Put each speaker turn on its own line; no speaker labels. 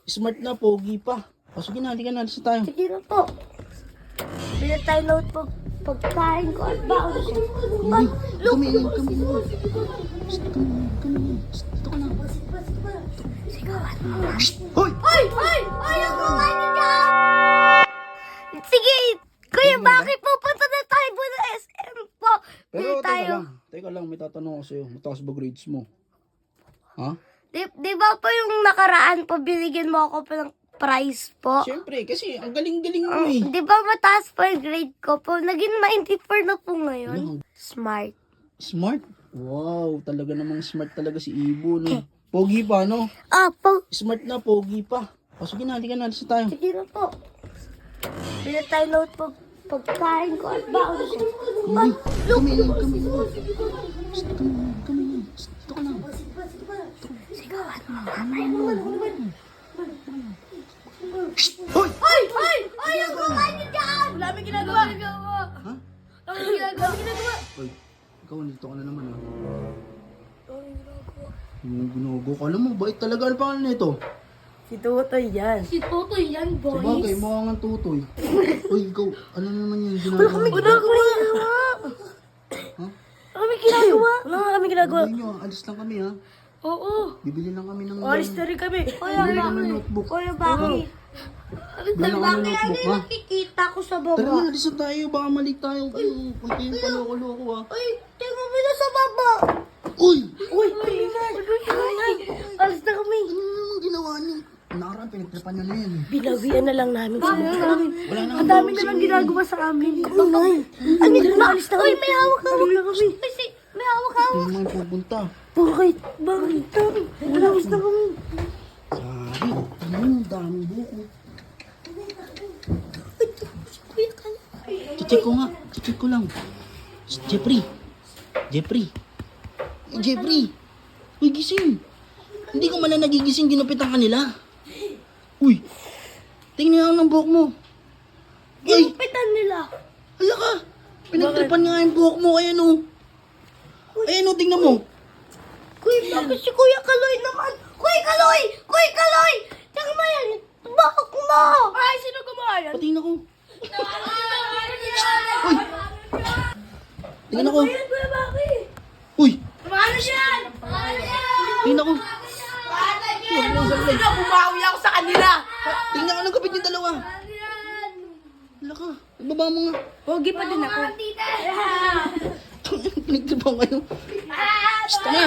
Smart na, pogi pa. O sige na, halika na, alis na tayo.
Sige na po. Bila tayo load po pagkain ko at baon ko.
Kami. Dito ka na.
Sigawan mo.
Hoy!
Hoy! Ang mga dyan! Sige! Kuya, bakit pupunta na tayo po sa SM po?
Pero
Bili tayo.
teka lang, may tatanong ako sa'yo. Mataas ba grades mo? Ha?
Di ba po yung nakaraan po, binigyan mo ako po ng prize po?
Siyempre, kasi ang galing-galing mo eh.
Di ba mataas po yung grade ko po? Naging 94 na po ngayon. Smart.
Smart? Wow, talaga namang smart talaga si Ibo, no? Pogi pa, no?
Po.
Smart na, pogi pa. O sige na, halika na, alis na tayo.
Sige na po. Bila tayo load po pagkain ko at baon ko.
Kami. Dito ka na.
Sigawan mo. Mamay mo.
Hoy!
Ang mga dyan!
Wala kami ginagawa.
Ha?
Wala kami ginagawa.
Hoy, ikaw nandito ka na naman, ha? Yung ginugo ka. Alam mo, bait talaga. Ano pangalan nito?
Si Tutoy yan.
Si Totoy yan,
Sa bagay, mukha nga tutoy. Uy, ikaw, ano naman yung ginagawa?
Wala kami ginagawa.
Ha?
Wala kami ginagawa.
Wala nga kami ginagawa.
Sabihin nyo, alis lang kami, ha?
Oo.
Bibili lang kami ng...
Alis na rin kami.
Bibili lang ng notebook.
Kuya, bakit?
Bibili lang kami ng notebook, ha?
Nakikita ko sa
Tara
baba.
na, alis na tayo. Baka mali tayo. Kunti yung paloko-loko, ha?
Uy, tingnan mo na sa baba.
Uy!
Uy, alis na kami.
Ano naman ginawa niyo? Nakaraan, pinagtripan niyo na yan.
Binawian na lang namin sa namin.
Wala na
Ang dami na lang ginagawa sa amin.
Ano na? Uy, may hawak-hawak na kami. May hawak-hawak.
Hindi naman pupunta.
Bakit? Bakit? Alis na kami.
Sabi, ano yung dami buko? Check ko nga. Check ko lang. Jeffrey. Uy, gising. Hindi ko man nagigising, ginupitan ka nila. Uy, tingnan lang ng buhok mo. Uy,
Pitan nila.
hala ka. Pinagtripan nga yung buhok mo. Ayan o. Ayan o, tingnan mo.
Kuy, bakit si Kuya Kaloy naman? Kuy Kaloy! Tingnan mo yan. Bakit mo?
Ay, sino gumawa yan?
Patingin ako. Uy! Tingnan ako.
Kuya, bakit?
Uy!
Paano yan?
Tingnan ako.
Sino? Bumawi ako sa kanila.
Tingnan ko ng kapit yung dalawa. Hala ka. Ibaba mo nga.
Pogi pa din ako.
Pinagtripan kayo. Basta na.